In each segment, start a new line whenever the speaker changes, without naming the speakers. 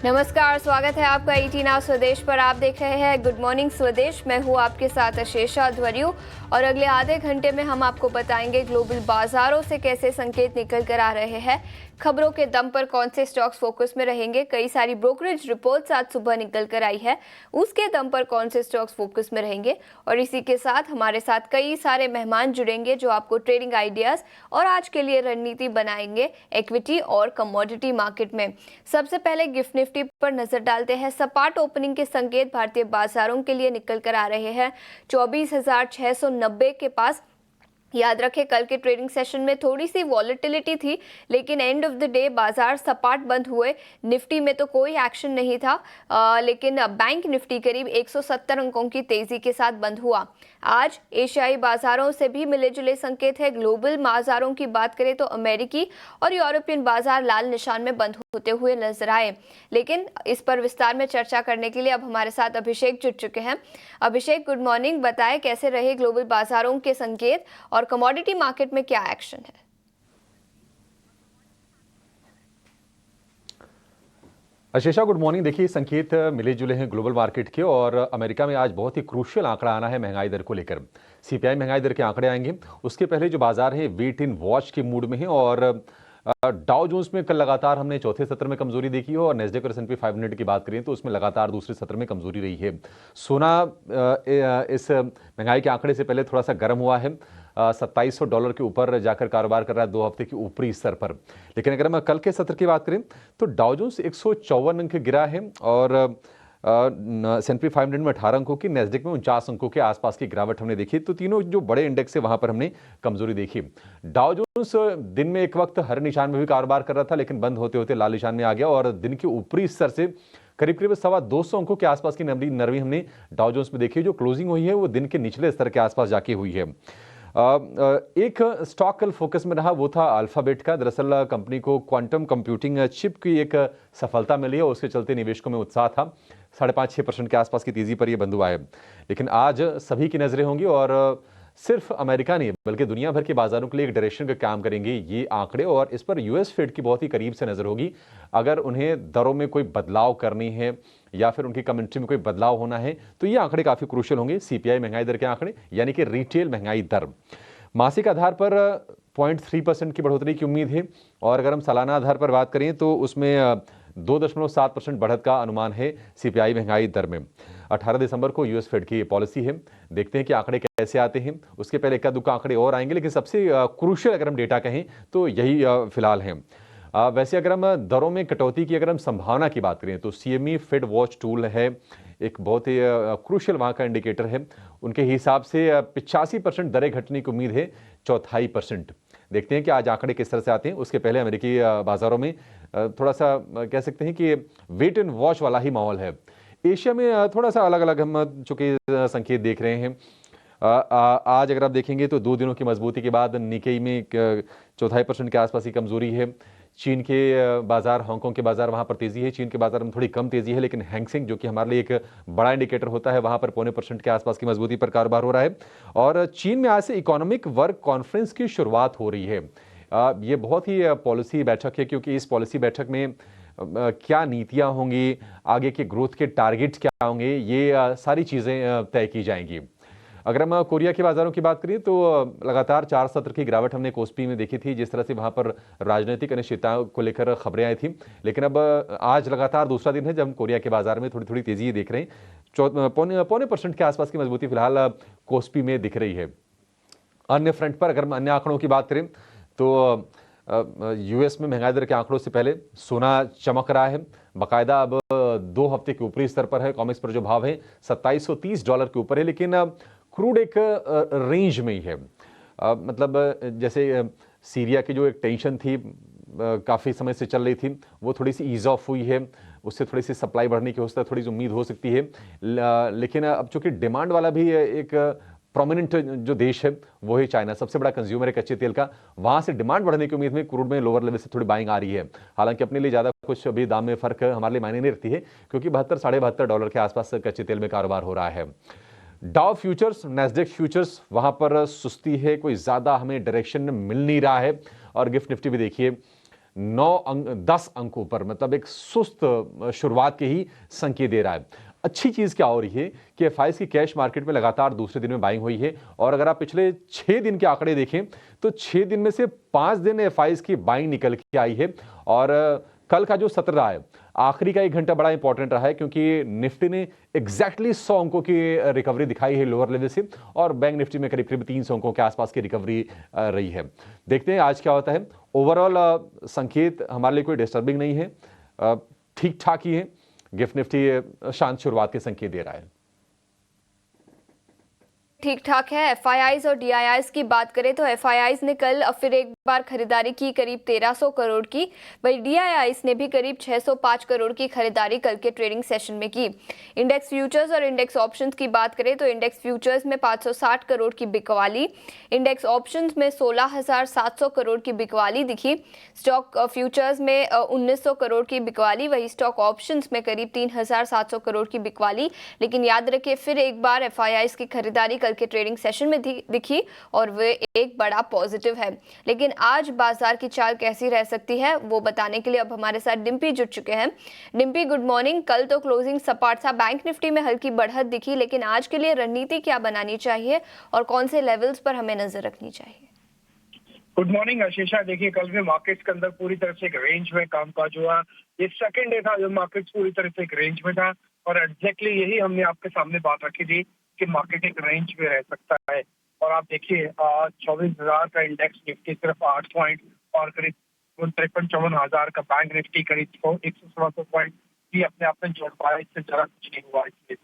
नमस्कार, स्वागत है आपका 18 आवर स्वदेश पर। आप देख रहे हैं गुड मॉर्निंग स्वदेश। मैं हूं आपके साथ अशेषा ध्वर्यु और अगले आधे घंटे में हम आपको बताएंगे ग्लोबल बाजारों से कैसे संकेत निकल कर आ रहे हैं, खबरों के दम पर कौन से स्टॉक्स फोकस में रहेंगे। कई सारी ब्रोकरेज रिपोर्ट्स आज सुबह निकल कर आई है, उसके दम पर कौन से स्टॉक्स फोकस में रहेंगे। और इसी के साथ हमारे साथ कई सारे मेहमान जुड़ेंगे जो आपको ट्रेडिंग आइडियाज और आज के लिए रणनीति बनाएंगे इक्विटी और कमोडिटी मार्केट में। सबसे पहले गिफ्ट निफ्टी पर नजर डालते हैं। सपाट ओपनिंग के संकेत भारतीय बाजारों के लिए निकल कर आ रहे हैं 24,690 के पास। याद रखें, कल के ट्रेडिंग सेशन में थोड़ी सी वॉलेटिलिटी थी, लेकिन एंड ऑफ द डे बाजार सपाट बंद हुए। निफ्टी में तो कोई एक्शन नहीं था, लेकिन बैंक निफ्टी करीब 170 अंकों की तेजी के साथ बंद हुआ। आज एशियाई बाजारों से भी मिले जुले संकेत है। ग्लोबल बाजारों की बात करें तो अमेरिकी और यूरोपियन बाजार लाल निशान में बंद होते हुए नजर आए। लेकिन इस पर विस्तार में चर्चा करने के लिए अब हमारे साथ अभिषेक जुड़ चुके हैं। अभिषेक, गुड मॉर्निंग। बताएं कैसे रहे ग्लोबल बाजारों के संकेत और कमोडिटी मार्केट में क्या एक्शन है।
Ashesha, good morning. देखिए, संकेत मिले जुले हैं ग्लोबल मार्केट के और अमेरिका में आज बहुत ही क्रूशियल आंकड़ा आना है महंगाई दर को लेकर। सीपीआई महंगाई दर के आंकड़े आएंगे। उसके पहले जो बाजार है वेट इन वॉच के मूड में है और डाउ जोन्स में कल लगातार हमने चौथे सत्र में कमजोरी देखी है और नेस्डेक और S&P 500 की बात करें तो उसमें लगातार दूसरे सत्र में कमजोरी रही है। सोना इस महंगाई के आंकड़े से पहले थोड़ा सा गर्म हुआ है, $2700 के ऊपर जाकर कारोबार कर रहा है 2 हफ्ते के ऊपरी स्तर पर। लेकिन अगर हम कल के सत्र की बात करें तो डाउ जोन्स 154 अंक गिरा है और S&P 500 में 18 अंकों की, नेस्डेक में 49 अंकों के आसपास की गिरावट हमने देखी। तो तीनों जो बड़े इंडेक्स है वहां पर हमने कमजोरी देखी। डाउ जोन्स दिन में एक वक्त हरे निशान में भी कारोबार कर रहा था, लेकिन बंद होते होते लाल निशान में आ गया और दिन के ऊपरी स्तर से करीब करीब 225 अंकों के आसपास की नरमी हमने डाउ जोन्स में देखी। जो क्लोजिंग हुई है वो दिन के निचले स्तर के आसपास जाके हुई है। एक स्टॉक कल फोकस में रहा, वो था अल्फाबेट का। दरअसल कंपनी को क्वांटम कंप्यूटिंग चिप की एक सफलता मिली है और उसके चलते निवेशकों में उत्साह था। 5.5-6% के आसपास की तेजी पर यह बंद हुआ है। लेकिन आज सभी की नजरें होंगी और सिर्फ अमेरिका नहीं बल्कि दुनिया भर के बाजारों के लिए एक डायरेक्शन का काम करेंगे ये आंकड़े और इस पर यूएस फेड की बहुत ही करीब से नजर होगी। अगर उन्हें दरों में कोई बदलाव करनी है या फिर उनकी कमेंट्री में कोई बदलाव होना है तो ये आंकड़े काफी क्रूशियल होंगे। सीपीआई महंगाई दर के आंकड़े यानी कि रिटेल महंगाई दर मासिक आधार पर 0.3% की बढ़ोतरी की उम्मीद है और अगर हम सालाना आधार पर बात करें तो उसमें 2.7% बढ़त का अनुमान है सीपीआई महंगाई दर में। 18 दिसंबर को यूएस फेड की पॉलिसी है, देखते हैं कि आंकड़े कैसे आते हैं। उसके पहले इक्का दुक्का आंकड़े और आएंगे, लेकिन सबसे क्रूशियल अगर हम डेटा कहें तो यही फिलहाल है। वैसे अगर हम दरों में कटौती की अगर हम संभावना की बात करें तो सीएमई फेड वॉच टूल है, एक बहुत ही क्रूशियल वहाँ का इंडिकेटर है। उनके हिसाब से 85% दरें घटने की उम्मीद है, 0.25%। देखते हैं कि आज आंकड़े किस तरह से आते हैं। उसके पहले अमेरिकी बाजारों में थोड़ा सा कह सकते हैं कि वेट एंड वॉच वाला ही माहौल है। एशिया में थोड़ा सा अलग अलग हम चूंकि संकेत देख रहे हैं। आज अगर आप देखेंगे तो 2 दिनों की मजबूती के बाद निकेई में 0.25% के आसपास की कमजोरी है। चीन के बाजार, हांगकांग के बाजार, वहां पर तेजी है। चीन के बाजार में थोड़ी कम तेजी है, लेकिन हैंगसेंग जो कि हमारे लिए एक बड़ा इंडिकेटर होता है वहां पर 0.25% के आसपास की मजबूती पर कारोबार हो रहा है। और चीन में आज से इकोनॉमिक वर्क कॉन्फ्रेंस की शुरुआत हो रही है। ये बहुत ही पॉलिसी बैठक है क्योंकि इस पॉलिसी बैठक में क्या नीतियां होंगी, आगे के ग्रोथ के टारगेट्स क्या होंगे, ये सारी चीजें तय की जाएंगी। अगर हम कोरिया के बाजारों की बात करें तो लगातार 4 सत्र की गिरावट हमने कोस्पी में देखी थी, जिस तरह से वहां पर राजनीतिक अनिश्चितता को लेकर खबरें आई थी। लेकिन अब आज लगातार दूसरा दिन है जब हम कोरिया के बाजार में थोड़ी थोड़ी तेजी देख रहे हैं। 0.25% के आसपास की मजबूती फिलहाल कोस्पी में दिख रही है। अन्य फ्रंट पर अगर हम अन्य आंकड़ों की बात करें तो यूएस में महंगाई दर के आंकड़ों से पहले सोना चमक रहा है, बाकायदा अब 2 हफ्ते के ऊपरी स्तर पर है। कॉमेक्स पर जो भाव है $2730 के ऊपर है, लेकिन क्रूड एक रेंज में ही है। मतलब जैसे सीरिया की जो एक टेंशन थी काफ़ी समय से चल रही थी, वो थोड़ी सी ईज ऑफ हुई है, उससे थोड़ी सी सप्लाई बढ़ने की थोड़ी सी उम्मीद हो सकती है। लेकिन अब चूंकि डिमांड वाला भी एक प्रोमिनेंट जो देश है वो है चाइना, सबसे बड़ा कंज्यूमर है कच्चे तेल का। वहां से डिमांड बढ़ने की उम्मीद में क्रूड में लोअर लेवल से थोड़ी बाइंग आ रही है। हालांकि अपने लिए ज्यादा कुछ अभी दाम में फर्क हमारे लिए मायने नहीं रखती है क्योंकि $72-72.5 के आसपास कच्चे तेल में कारोबार हो रहा है। डाउ फ्यूचर्स, नेस्डेक फ्यूचर्स, वहां पर सुस्ती है, कोई ज्यादा हमें डायरेक्शन मिल नहीं रहा है। और गिफ्ट निफ्टी भी देखिए 10 अंकों पर, मतलब एक सुस्त शुरुआत के ही संकेत दे रहा है। अच्छी चीज़ क्या हो रही है कि एफआईज की कैश मार्केट में लगातार दूसरे दिन में बाइंग हुई है, और अगर आप पिछले 6 दिन के आंकड़े देखें तो 6 दिन में से 5 दिन एफआईज की बाइंग निकल के आई है। और कल का जो सत्र रहा है, आखिरी का 1 घंटा बड़ा इंपॉर्टेंट रहा है, क्योंकि निफ्टी ने एग्जैक्टली 100 अंकों की रिकवरी दिखाई है लोअर लेवल से, और बैंक निफ्टी में करीब करीब 300 अंकों के आसपास की रिकवरी रही है। देखते हैं आज क्या होता है। ओवरऑल संकेत हमारे लिए कोई डिस्टर्बिंग नहीं है, ठीक ठाक ही है। गिफ्ट निफ्टी शांत शुरुआत के संकेत दे रहा है।
ठीक ठाक है। एफआईआईज और डीआईआईज की बात करें तो एफआईआईज ने कल फिर एक बार खरीदारी की करीब 1300 करोड़ की, वहीं डीआईआईज ने भी करीब 605 करोड़ की खरीदारी कल के ट्रेडिंग सेशन में की। इंडेक्स फ्यूचर्स और इंडेक्स ऑप्शंस की बात करें तो इंडेक्स फ्यूचर्स में 560 करोड़ की बिकवाली, इंडेक्स ऑप्शंस में 16,700 करोड़ की बिकवाली दिखी। स्टॉक फ्यूचर्स में 1900 करोड़ की बिकवाली, वही स्टॉक ऑप्शंस में करीब 3700 करोड़ की बिकवाली। लेकिन याद रखिए, फिर एक बार एफआईआईज की खरीदारी कल के ट्रेडिंग सेशन में दिखी और वे एक बड़ा पॉजिटिव है। लेकिन आज बाजार की चाल कैसी रह सकती है वो बताने के लिए अब हमारे साथ डिम्पी जुड़ चुके हैं। Dimpy, good morning. कल तो क्लोजिंग सपाट था, बैंक निफ्टी में हल्की बढ़त दिखी, लेकिन आज के लिए रणनीति क्या बनानी चाहिए और कौन से लेवल्स पर हमें नजर रखनी चाहिए?
Good morning Ashisha. देखिए, कल भी मार्केट्स के अंदर पूरी तरह से एक रेंज में कामकाज हुआ। ये सेकंड डे था जब मार्केट्स पूरी तरह से एक रेंज में था, और एग्जैक्टली यही हमने आपके सामने बात रखी थी कि मार्केट एक रेंज में रह सकता है। और आप देखिए, 24,000 का इंडेक्स निफ्टी सिर्फ 8 पॉइंट, और करीब 53-54,000 का बैंक निफ्टी करीब 100 पॉइंट भी अपने आप में जोड़ पाया। इससे जरा कुछ नहीं हुआ इसलिए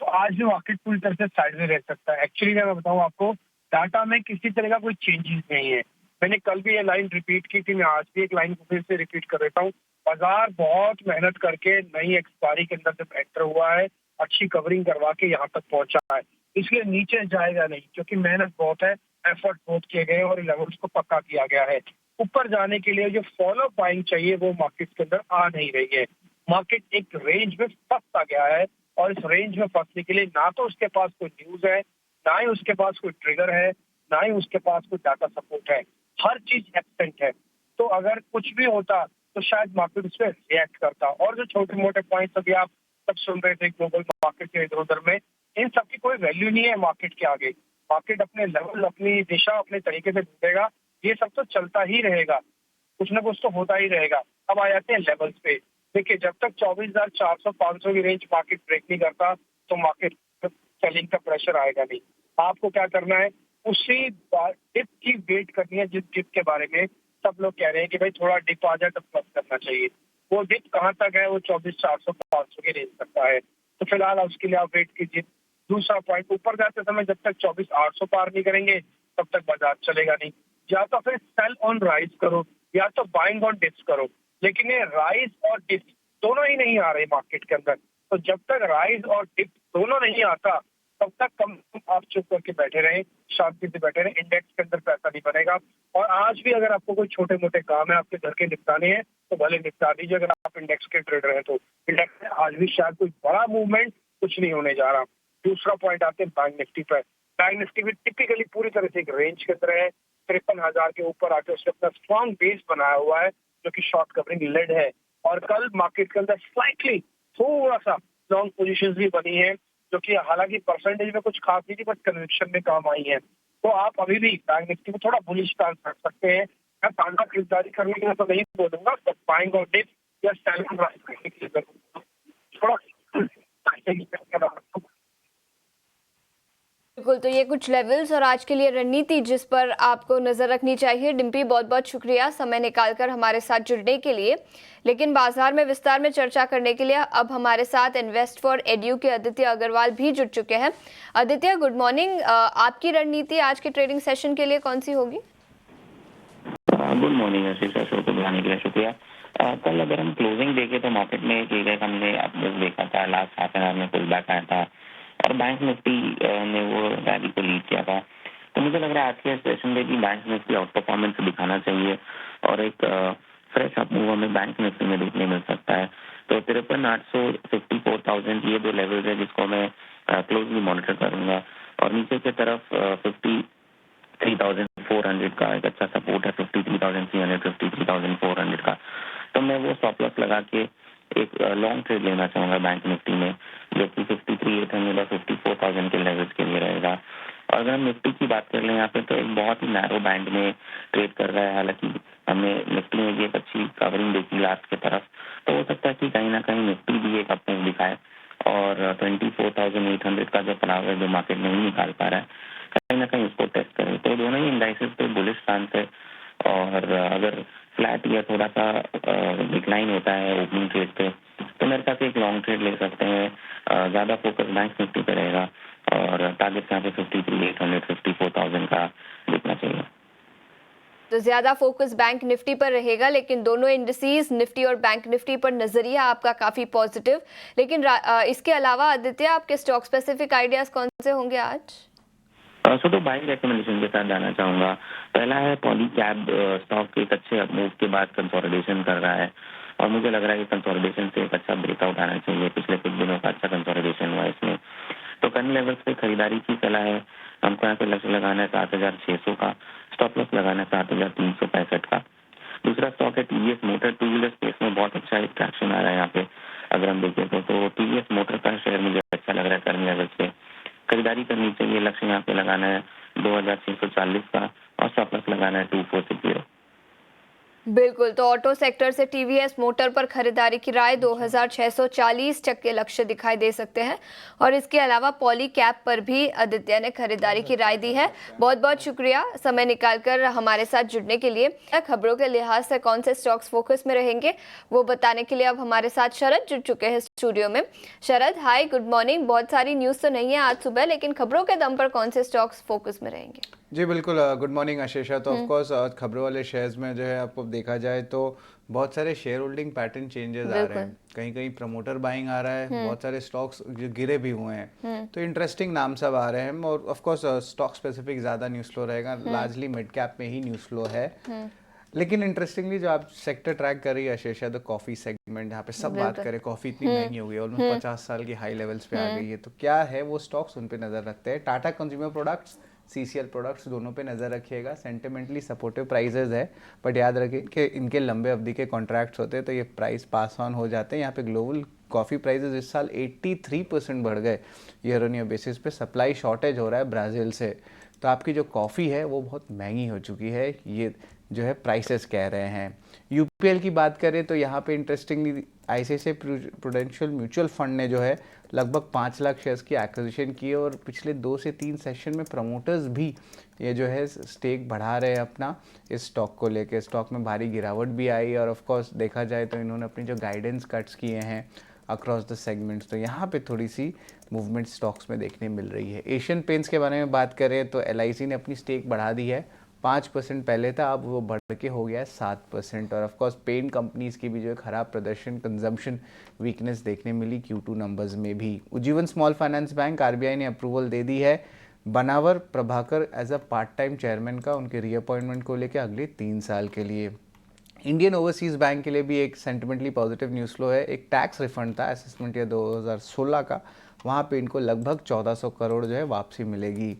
तो आज भी मार्केट पूरी तरह से साइड में रह सकता है। एक्चुअली मैं बताऊं आपको, डाटा में किसी तरह का कोई चेंजेस नहीं है। मैंने कल भी ये लाइन रिपीट की थी, मैं आज भी एक लाइन को फिर से रिपीट कर देता हूँ। बाजार बहुत मेहनत करके नई एक्सपायरी के अंदर जब एंटर हुआ है, अच्छी कवरिंग करवा के यहाँ तक पहुंचा है, इसलिए नीचे जाएगा नहीं, क्योंकि मेहनत बहुत है, एफर्ट बहुत किए गए और लेवल्स को पक्का किया गया है। ऊपर जाने के लिए जो फॉलो बाइंग चाहिए वो मार्केट के अंदर आ नहीं रही है। मार्केट एक रेंज में फंसता गया है, और इस रेंज में फंसने के लिए ना तो उसके पास कोई न्यूज है, ना ही उसके पास कोई ट्रिगर है, ना ही उसके पास कोई डाटा सपोर्ट है। हर चीज एब्सेंट है। तो अगर कुछ भी होता तो शायद मार्केट उस पर रिएक्ट करता। और जो छोटे मोटे पॉइंट्स अभी आप सब सुन रहे थे ग्लोबल मार्केट के इधर उधर में, इन सब की कोई वैल्यू नहीं है मार्केट के आगे। मार्केट अपने लेवल, अपनी दिशा अपने तरीके से ढूंढेगा, ये सब तो चलता ही रहेगा, कुछ ना कुछ तो होता ही रहेगा। अब आ जाते हैं लेवल्स पे। देखिए, जब तक 24,400-500 की रेंज मार्केट ब्रेक नहीं करता तो मार्केट सेलिंग का प्रेशर आएगा नहीं। आपको क्या करना है, उसी डिप की वेट करनी है जिस डिप के बारे में सब लोग कह रहे हैं कि भाई थोड़ा डिप आ जाए तो प्लस करना चाहिए। वो डिप कहाँ तक है? वो 24,400-500 की रेंज सकता है। तो फिलहाल उसके लिए आप वेट कीजिए। दूसरा पॉइंट, ऊपर जाते समय जब तक 24,800 पार नहीं करेंगे तब तक बाजार चलेगा नहीं। या तो फिर सेल ऑन राइज करो, या तो बाइंग ऑन डिप्स करो, लेकिन ये राइज और डिप्स दोनों ही नहीं आ रहे मार्केट के अंदर। तो जब तक राइज और डिप्स दोनों नहीं आता तब तक कम आप चुप करके बैठे रहें, शांति से बैठे रहें। इंडेक्स के अंदर पैसा नहीं बनेगा। और आज भी अगर आपको कोई छोटे मोटे काम है आपके घर के निपटाने हैं तो भले निपटा दीजिए, अगर आप इंडेक्स के ट्रेडर हैं तो। इंडेक्स में आज भी शायद कोई बड़ा मूवमेंट कुछ नहीं होने जा रहा। दूसरा पॉइंट आते हैं बैंक निफ्टी पर। बैंक निफ्टी भी टिपिकली पूरी तरह से एक रेंज के तरह है। 53,000 के ऊपर आके उसने अपना स्ट्रॉन्ग बेस बनाया हुआ है, जो कि शॉर्ट कवरिंग लेड है। और कल मार्केट के अंदर स्लाइटली थोड़ा सा लॉन्ग पोजीशंस भी बनी है, जो कि हालांकि परसेंटेज में कुछ खास नहीं थी, बट कन्विक्शन में काम आई है। तो आप अभी भी बैंक निफ्टी में थोड़ा बुलिश स्टांस रख सकते हैं। मैं ताजा खरीदारी करने के लिए तो नहीं बोलूंगा, बट बाइंग और डिप या सेलिंग करने के लिए थोड़ा
बिल्कुल, तो ये कुछ लेवल्स और आज के लिए रणनीति जिस पर आपको नजर रखनी चाहिए। डिम्पी, बहुत बहुत शुक्रिया समय निकालकर हमारे साथ जुड़ने के लिए। लेकिन बाजार में विस्तार में चर्चा करने के लिए अब हमारे साथ इन्वेस्ट फॉर एड्यू के आदित्य अग्रवाल भी जुड़ चुके हैं। Aditya, good morning. आपकी रणनीति आज के ट्रेडिंग सेशन के लिए कौन सी होगी?
गुड मॉर्निंग आशीषा, शो को बुलाने के लिए शुक्रिया। कल अगर हम क्लोजिंग देखें तो मार्केट में एक एरिया हमने देखा था, लास्ट हाफ एन आवर में पुल बैक आया था और बैंक निफ्टी ने वो रैली को लीड किया था। तो मुझे लग रहा है आज के सेशन में भी बैंक निफ्टी आउट परफॉर्मेंस दिखाना चाहिए और एक फ्रेश अप मूव हमें बैंक निफ्टी में देखने मिल सकता है। तो 53,800, 54,000 ये दो लेवल्स है जिसको मैं क्लोजली मॉनिटर करूंगा। और नीचे की तरफ 53,400 53,400 का एक अच्छा सपोर्ट है, 53,300, 53,400 का। तो मैं वो स्टॉप लॉस लगा के एक लॉन्ग ट्रेड लेना चाहूंगा बैंक निफ्टी में, जो कि 53,800 और 54,000 के लेवल्स के लिए रहेगा। और अगर हम निफ्टी की बात कर लें यहाँ पे, तो एक बहुत ही नैरो बैंड में ट्रेड कर रहा है। हालांकि हमने निफ्टी में भी एक अच्छी कवरिंग देखी लास्ट की तरफ, तो हो सकता है कि कहीं ना कहीं निफ्टी भी एक अपमूव दिखाए और 24,800 का जो पड़ाव है, जो मार्केट नहीं निकाल पा रहा है, कहीं ना कहीं उसको टेस्ट करें। तो दोनों ही इंडाइसेस पे बुलिश स्टांस है। और अगर फ्लैट या थोड़ा सा डिक्लाइन होता है ओपनिंग ट्रेड पे, तो मेरे ख्याल से एक लॉन्ग ट्रेड ले सकते हैं। ज़्यादा फोकस बैंक निफ्टी पे रहेगा और टारगेट यहाँ पे 53,800, 54,000 का दिखना चाहिए।
तो ज्यादा फोकस बैंक निफ्टी पर रहेगा, लेकिन दोनों इंडिसेस निफ्टी और बैंक निफ्टी पर नजरिया आपका काफी पॉजिटिव। लेकिन इसके अलावा आदित्य, आपके स्टॉक स्पेसिफिक आइडियाज कौन से होंगे आज?
तो बाइंग रिकमेंडेशन के साथ जाना चाहूंगा। पहला है पॉली कैब स्टॉक एक अच्छे मूव के बाद कंसोलिडेशन कर रहा है और मुझे लग रहा है कि कंसोलिडेशन से एक अच्छा ब्रेकआउट आना चाहिए। पिछले कुछ दिनों का अच्छा कंसोलिडेशन हुआ इसमें, तो करंट लेवल्स पे खरीदारी की सलाह है। हमको यहाँ पे लक्ष्य लगाना है 7,600 का, स्टॉप लॉस लगाना है 7,365 का। दूसरा स्टॉक है TVS motor. Two wheeler space में बहुत अच्छा एक ट्रैक्शन आ रहा है यहाँ पे। अगर हम देखें तो टीवीएस मोटर का शेयर मुझे अच्छा लग रहा है। करंट लेवल्स पे खरीदारी करनी चाहिए। लक्ष्य यहाँ पे लगाना है 2,640 का और स्टॉप लॉस लगाना है 2,460।
बिल्कुल, तो ऑटो सेक्टर से टीवीएस मोटर पर खरीदारी की राय 2,640 तक के लक्ष्य दिखाई दे सकते हैं। और इसके अलावा पॉली कैप पर भी आदित्य ने खरीदारी की राय दी है। बहुत बहुत शुक्रिया समय निकालकर हमारे साथ जुड़ने के लिए। खबरों के लिहाज से कौन से स्टॉक्स फोकस में रहेंगे वो बताने के लिए अब हमारे साथ शरद जुड़ चुके हैं स्टूडियो में। शरद, हाय, गुड मॉर्निंग। बहुत सारी न्यूज़ तो नहीं है आज सुबह, लेकिन खबरों के दम पर कौन से स्टॉक्स फोकस में रहेंगे?
जी बिल्कुल, गुड मॉर्निंग आशीषा। तो ऑफ कोर्स खबरों वाले शेयर्स में जो है आपको देखा जाए तो बहुत सारे शेयर होल्डिंग पैटर्न चेंजेस आ रहे हैं। कहीं कहीं प्रमोटर बाइंग आ रहा है, बहुत सारे स्टॉक्स जो गिरे भी हुए हैं, तो इंटरेस्टिंग नाम सब आ रहे हैं। और ऑफ कोर्स स्टॉक स्पेसिफिक ज़्यादा न्यूज़ फ्लो रहेगा, लार्जली मिड कैप में ही न्यूज़ फ्लो है। लेकिन इंटरेस्टिंगली जो आप सेक्टर ट्रैक कर रही है आशीषा, तो कॉफ़ी सेगमेंट, यहाँ पे सब बात करें, कॉफ़ी इतनी महंगी हो गई है, ऑलमोस्ट 50 साल की हाई लेवल्स पे आ गई है। तो क्या है वो स्टॉक्स, उन पे नज़र रखते हैं। Tata consumer products, CCL products, दोनों पे नज़र रखिएगा। सेंटिमेंटली सपोर्टिव प्राइजेज है, बट याद रखिए कि इनके लंबे अवधि के कॉन्ट्रैक्ट्स होते हैं, तो ये प्राइस पास ऑन हो जाते हैं। यहाँ पे ग्लोबल कॉफ़ी प्राइजेज इस साल 83% बढ़ गए ईयर ऑन ईयर बेसिस पे। सप्लाई शॉर्टेज हो रहा है ब्राज़ील से, तो आपकी जो कॉफ़ी है वो बहुत महंगी हो चुकी है, ये जो है प्राइसेस कह रहे हैं। यूपीएल की बात करें तो यहाँ पे interestingly ICICI prudential mutual fund ने जो है लगभग 5 लाख शेयर्स की एक्विजिशन की है और पिछले 2 से 3 सेशन में प्रमोटर्स भी ये जो है स्टेक बढ़ा रहे हैं अपना इस स्टॉक को लेके। स्टॉक में भारी गिरावट भी आई और ऑफ कोर्स देखा जाए तो इन्होंने अपनी जो गाइडेंस कट्स किए हैं अक्रॉस द सेगमेंट्स, तो यहाँ पे थोड़ी सी मूवमेंट स्टॉक्स में देखने मिल रही है। एशियन पेंट्स के बारे में बात करें तो एलआईसी ने अपनी स्टेक बढ़ा दी है। 5% पहले था, अब वो बढ़ के हो गया है 7%। और ऑफ कोर्स पेंट कंपनीज की भी जो है खराब प्रदर्शन, कंजम्पशन वीकनेस देखने मिली Q2 नंबर्स में भी। Ujjivan small finance bank, RBI ने अप्रूवल दे दी है Banavar Prabhakar as a part time chairman का, उनके रीअपॉइंटमेंट को लेकर अगले 3 साल के लिए। इंडियन ओवरसीज बैंक के लिए भी एक सेंटिमेंटली पॉजिटिव न्यूज़ फ्लो है। एक टैक्स रिफंड था असेसमेंट ईयर 2016 का, वहाँ पे इनको लगभग 1400 करोड़ जो है वापसी मिलेगी।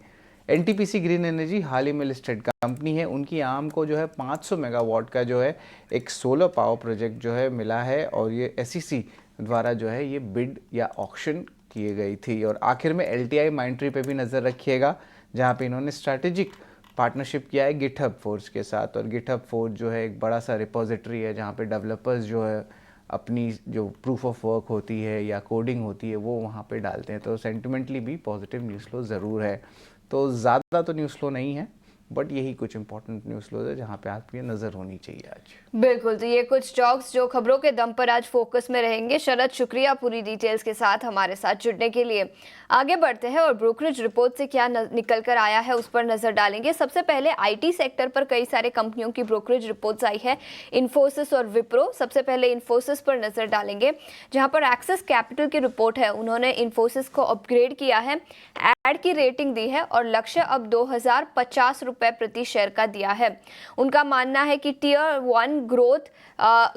एनटीपीसी ग्रीन एनर्जी हाल ही में लिस्टेड कंपनी है, उनकी आम को जो है 500 मेगावाट का जो है एक सोलर पावर प्रोजेक्ट जो है मिला है और ये एसईसी द्वारा जो है ये बिड या ऑक्शन की गई थी। और आखिर में एलटीआई माइंट्री पे भी नज़र रखिएगा, जहाँ पे इन्होंने स्ट्रैटेजिक पार्टनरशिप किया है गिटहब फोर्स के साथ। और गिटहब फोर्स जो है एक बड़ा सा रिपोजिटरी है जहाँ पे डेवलपर्स जो है अपनी जो प्रूफ ऑफ वर्क होती है या कोडिंग होती है वो वहाँ पे डालते हैं। तो सेंटिमेंटली भी पॉजिटिव न्यूज़ फ्लो ज़रूर है। तो ज़्यादा तो न्यूज़ फ्लो नहीं है, बट यही कुछ इंपॉर्टेंट न्यूज़ फ्लो है जहाँ पे आपकी नज़र होनी चाहिए आज।
बिल्कुल, तो ये कुछ स्टॉक्स जो खबरों के दम पर आज फोकस में रहेंगे। शरद, शुक्रिया पूरी डिटेल्स के साथ हमारे साथ जुड़ने के लिए। आगे बढ़ते हैं और ब्रोकरेज रिपोर्ट से क्या निकल कर आया है उस पर नजर डालेंगे। सबसे पहले आईटी सेक्टर पर कई सारे कंपनियों की ब्रोकरेज रिपोर्ट्स आई है, इन्फोसिस और विप्रो। सबसे पहले इन्फोसिस पर नजर डालेंगे, जहां पर एक्सिस कैपिटल की रिपोर्ट है, उन्होंने इन्फोसिस को अपग्रेड किया है, एड की रेटिंग दी है और लक्ष्य अब 2050 रुपए प्रति शेयर का दिया है। उनका मानना है कि टियर 1 ग्रोथ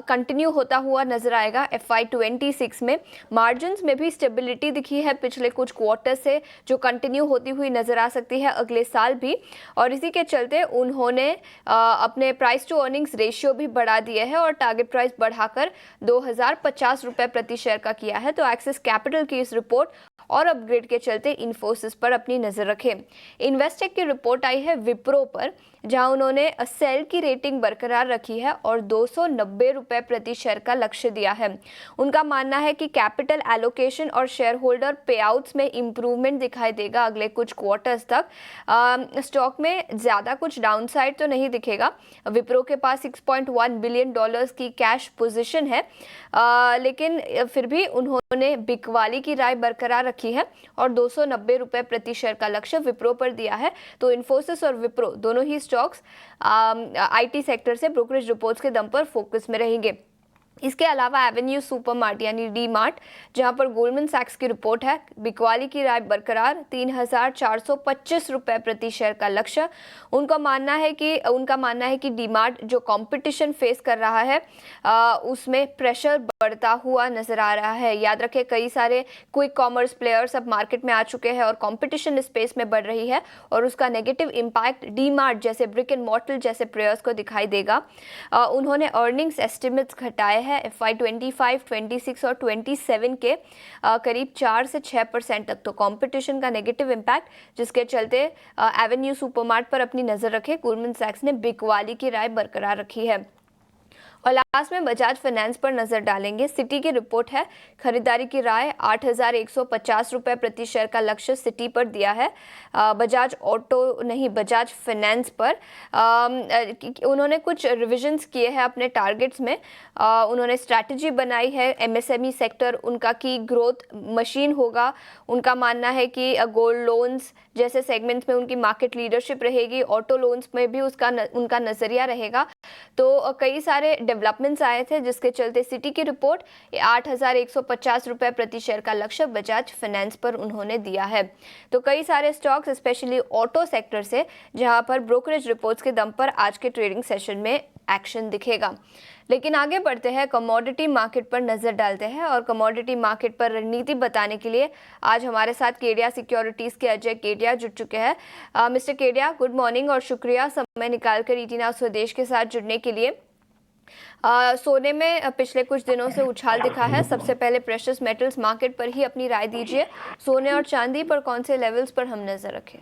कंटिन्यू होता हुआ नजर आएगा FY26 में। मार्जिन्स में भी स्टेबिलिटी दिखी है पिछले कुछ क्वार्टर से, जो कंटिन्यू होती हुई नजर आ सकती है अगले साल भी। और इसी के चलते उन्होंने अपने प्राइस टू अर्निंग्स रेशियो भी बढ़ा दिए हैं और टारगेट प्राइस बढ़ाकर 2050 रुपए प्रति शेयर का किया है। तो एक्सिस कैपिटल की इस रिपोर्ट और अपग्रेड के चलते इन्फोसिस पर अपनी नजर रखें। इन्वेस्टेक की रिपोर्ट आई है विप्रो पर, जहां उन्होंने सेल की रेटिंग बरकरार रखी है और 290 रुपए प्रति शेयर का लक्ष्य दिया है। उनका मानना है कि कैपिटल एलोकेशन और शेयर होल्डर पे आउट्स में इंप्रूवमेंट दिखाई देगा अगले कुछ क्वार्टर्स तक। स्टॉक में ज़्यादा कुछ डाउनसाइड तो नहीं दिखेगा। विप्रो के पास $6.1 बिलियन की कैश पोजीशन है, लेकिन फिर भी उन्होंने बिकवाली की राय बरकरार रखी है और 290 रुपए प्रति शेयर का लक्ष्य विप्रो पर दिया है। तो इन्फोसिस और विप्रो दोनों ही स्टॉक्स आईटी सेक्टर से ब्रोकरेज रिपोर्ट्स के दम पर फोकस में रहेंगे। इसके अलावा एवेन्यू सुपरमार्ट यानी डी मार्ट, जहां पर गोल्डमैन सैक्स की रिपोर्ट है, बिकवाली की राय बरकरार, 3,425 रुपए प्रति शेयर का लक्ष्य। उनका मानना है कि डी मार्ट जो कंपटीशन फेस कर रहा है उसमें प्रेशर बढ़ता हुआ नजर आ रहा है। याद रखें, कई सारे क्विक कॉमर्स प्लेयर्स अब मार्केट में आ चुके हैं और कंपटीशन स्पेस में बढ़ रही है और उसका नेगेटिव इम्पैक्ट डी मार्ट जैसे ब्रिक एंड मॉर्टल जैसे प्लेयर्स को दिखाई देगा। उन्होंने अर्निंग्स एस्टिमेट्स घटाए है FY25, 26 और 27 के करीब 4 से 6% तक। तो कंपटीशन का नेगेटिव इम्पैक्ट, जिसके चलते एवेन्यू सुपरमार्ट पर अपनी नजर रखे गोल्डमैन सैक्स ने बिकवाली की राय बरकरार रखी है। और लास्ट में बजाज फाइनेंस पर नजर डालेंगे। सिटी की रिपोर्ट है, खरीदारी की राय 8,150 रुपए प्रति शेयर का लक्ष्य सिटी पर दिया है। बजाज फाइनेंस पर उन्होंने कुछ रिविजन्स किए हैं अपने टारगेट्स में। उन्होंने स्ट्रैटेजी बनाई है, MSME सेक्टर उनका की ग्रोथ मशीन होगा। उनका मानना है कि गोल्ड लोन्स जैसे सेगमेंट्स में उनकी मार्केट लीडरशिप रहेगी, ऑटो लोन्स में भी उनका नजरिया रहेगा। तो कई सारे डेवलपमेंट्स आए थे, जिसके चलते सिटी की रिपोर्ट 8,150 रुपए प्रति शेयर का लक्ष्य बजाज फाइनेंस पर उन्होंने दिया है। तो कई सारे स्टॉक्स स्पेशली ऑटो सेक्टर से, जहां पर ब्रोकरेज रिपोर्ट्स के दम पर आज के ट्रेडिंग सेशन में एक्शन दिखेगा। लेकिन आगे बढ़ते हैं, कमोडिटी मार्केट पर नजर डालते हैं और कमोडिटी मार्केट पर रणनीति बताने के लिए आज हमारे साथ केडिया सिक्योरिटीज के अजय केडिया जुड़ चुके हैं। मिस्टर केडिया, गुड मॉर्निंग और शुक्रिया समय निकालकर ET नाउ स्वदेश के साथ जुड़ने के लिए। सोने में पिछले कुछ दिनों से उछाल दिखा है। सबसे पहले प्रेशियस मेटल्स मार्केट पर ही अपनी राय दीजिए। सोने और चांदी पर कौन से लेवल्स पर हम नजर रखें?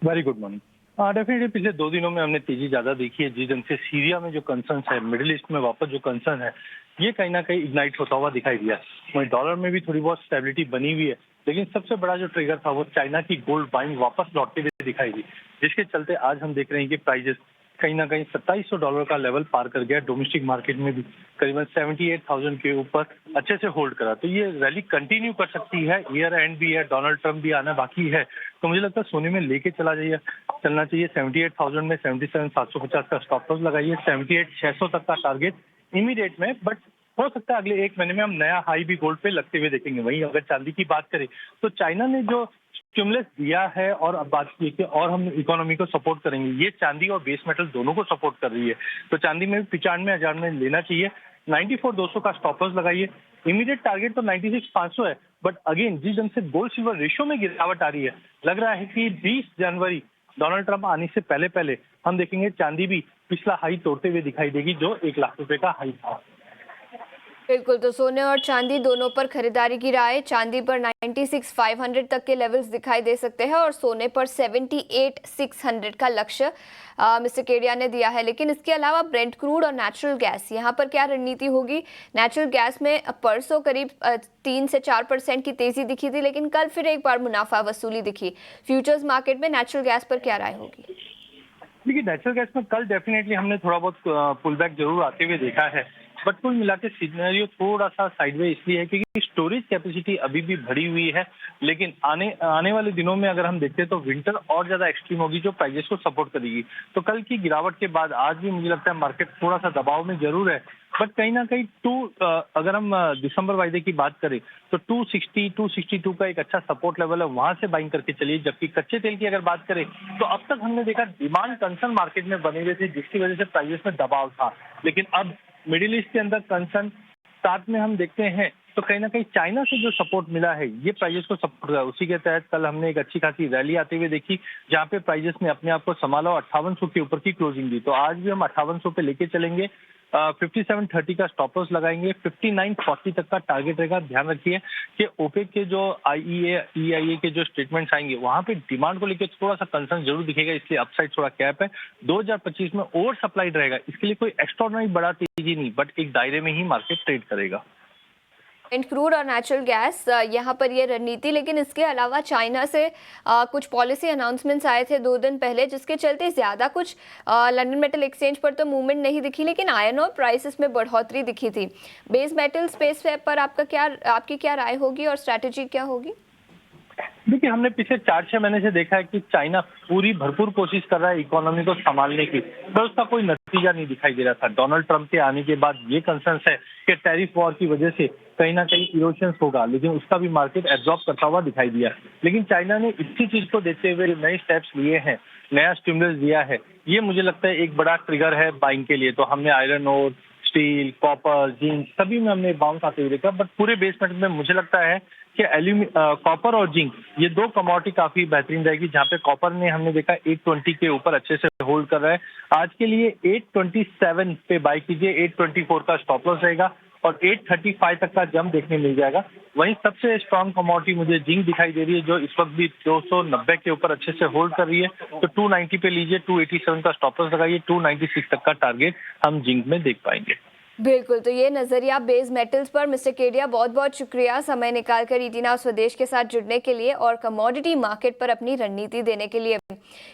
Very good morning. डेफिनेटली पिछले 2 दिनों में हमने तेजी ज्यादा देखी है, जिस ढंग से सीरिया में जो कंसर्न है, मिडिल ईस्ट में वापस जो कंसर्न है, ये कहीं ना कहीं इग्नाइट होता हुआ दिखाई दिया। वहीं डॉलर में भी थोड़ी बहुत स्टेबिलिटी बनी हुई है, लेकिन सबसे बड़ा जो ट्रिगर था वो चाइना की गोल्ड बाइंग वापस लौटते हुए दिखाई दी, जिसके चलते आज हम देख रहे हैं कि प्राइजेस कहीं ना कहीं $2,700 का लेवल पार कर गया। डोमेस्टिक मार्केट में भी करीबन 78,000 के ऊपर अच्छे से होल्ड करा। तो ये रैली कंटिन्यू कर सकती है, ईयर एंड भी है, डोनाल्ड ट्रंप भी आना बाकी है। तो मुझे लगता है सोने में लेके चलना चाहिए। 78,000 में 77,750 का स्टॉप लॉस लगाइए। 78,600 तक का टारगेट इमीडिएट में, बट हो सकता है अगले 1 महीने में हम नया हाई भी गोल्ड पे लगते हुए देखेंगे। वहीं अगर चांदी की बात करें तो चाइना ने जो स्टिमुलस दिया है और अब बात की कि और हम इकोनॉमी को सपोर्ट करेंगे, ये चांदी और बेस मेटल दोनों को सपोर्ट कर रही है। तो चांदी में 95,000 में लेना चाहिए। 94,200 का स्टॉप लॉस लगाइए। इमीडिएट टारगेट तो 96,500 है, बट अगेन जिस ढंग से गोल्ड सिल्वर रेशियो में गिरावट आ रही है, लग रहा है कि 20 जनवरी डोनाल्ड ट्रंप आने से पहले हम देखेंगे चांदी भी पिछला हाई तोड़ते हुए दिखाई देगी, जो 1 लाख रुपए का हाई था।
बिल्कुल, तो सोने और चांदी दोनों पर खरीदारी की राय। चांदी पर 96,500 तक के लेवल्स दिखाई दे सकते हैं और सोने पर 78,600 का लक्ष्य मिस्टर केडिया ने दिया है। लेकिन इसके अलावा ब्रेंट क्रूड और नेचुरल गैस, यहाँ पर क्या रणनीति होगी? नेचुरल गैस में परसों करीब 3 से 4% की तेजी दिखी थी, लेकिन कल फिर एक बार मुनाफा वसूली दिखी। फ्यूचर्स मार्केट में नेचुरल गैस पर क्या राय होगी?
देखिए, नेचुरल गैस में कल डेफिनेटली हमने थोड़ा बहुत पुल बैक जरूर आते हुए देखा है, बट कुल मिला के सिनेरियो थोड़ा सा साइडवे इसलिए है क्योंकि स्टोरेज कैपेसिटी अभी भी भरी हुई है, लेकिन आने वाले दिनों में अगर हम देखते हैं तो विंटर और ज्यादा एक्सट्रीम होगी जो प्राइजेस को सपोर्ट करेगी। तो कल की गिरावट के बाद आज भी मुझे लगता है मार्केट थोड़ा सा दबाव में जरूर है, बट कहीं ना कहीं अगर हम दिसंबर वायदे की बात करें तो 260 262 का एक अच्छा सपोर्ट लेवल है, वहां से बाइंग करके चलिए। जबकि कच्चे तेल की अगर बात करें तो अब तक हमने देखा डिमांड कंसर्न मार्केट में बने हुए थे जिसकी वजह से प्राइजेस में दबाव था, लेकिन अब मिडिल ईस्ट के अंदर कंसर्न साथ में हम देखते हैं तो कहीं ना कहीं चाइना से जो सपोर्ट मिला है ये प्राइजेस को सपोर्ट किया। उसी के तहत कल हमने एक अच्छी खासी रैली आते हुए देखी जहां पे प्राइजेस ने अपने आप को संभाला और 5800 के ऊपर की क्लोजिंग दी। तो आज भी हम 5800 पे लेके चलेंगे, 5730 का स्टॉप लॉस लगाएंगे, 5940 तक का टारगेट रहेगा। ध्यान रखिए कि ओपेक के जो EIA के जो स्टेटमेंट्स आएंगे वहां पे डिमांड को लेकर थोड़ा सा कंसर्न जरूर दिखेगा, इसलिए अपसाइड थोड़ा कैप है। 2025 में ओवर सप्लाइड रहेगा, इसके लिए कोई एक्स्ट्राऑर्डिनरी बड़ा तेजी नहीं, बट एक दायरे में ही मार्केट ट्रेड करेगा।
एंड क्रूड और नेचुरल गैस यहाँ पर ये रणनीति, लेकिन इसके अलावा चाइना से कुछ पॉलिसी अनाउंसमेंट्स आए थे 2 दिन पहले जिसके चलते ज़्यादा कुछ लंदन मेटल एक्सचेंज पर तो मूवमेंट नहीं दिखी, लेकिन आयरन और प्राइसेस में बढ़ोतरी दिखी थी। बेस मेटल स्पेस पर आपकी क्या राय होगी और स्ट्रैटेजी क्या होगी?
देखिए, हमने पिछले 4-6 महीने से देखा है कि चाइना पूरी भरपूर कोशिश कर रहा है इकोनॉमी को संभालने की, पर उसका कोई नतीजा नहीं दिखाई दे रहा था। डोनाल्ड ट्रंप के आने के बाद ये कंसर्न है कि टैरिफ वॉर की वजह से कहीं ना कहीं इरोशन होगा, लेकिन उसका भी मार्केट एब्जॉर्ब करता हुआ दिखाई दिया। लेकिन चाइना ने इसी चीज को देखते हुए नए स्टेप्स लिए हैं, नया स्टिमुलस दिया है, ये मुझे लगता है एक बड़ा ट्रिगर है बाइंग के लिए। तो हमने आयरन और स्टील, कॉपर, जिंक सभी में हमने बाउंस आते हुए देखा, बट पूरे बेसमेंट में मुझे लगता है कि कॉपर और जिंक ये 2 कमोडिटी काफी बेहतरीन रहेगी, जहां पे कॉपर ने हमने देखा 820 के ऊपर अच्छे से होल्ड कर रहा है। आज के लिए 827 पे बाय कीजिए, 824 का स्टॉप लॉस रहेगा और 835 तक का जंप देखने मिल जाएगा। वहीं सबसे स्ट्रांग कमोडिटी मुझे जिंक दिखाई दे रही है जो इस वक्त भी 290 के ऊपर अच्छे से होल्ड कर रही है। तो 290 पे लीजिए, 287 का स्टॉप लॉस लगाइए, 296 तक का टारगेट हम जिंक में देख पाएंगे।
बिल्कुल, तो ये नजरिया बेस मेटल्स पर। मिस्टर केडिया, बहुत बहुत शुक्रिया समय निकालकर ईटी नाउ स्वदेश के साथ जुड़ने के लिए और कमोडिटी मार्केट पर अपनी रणनीति देने के लिए।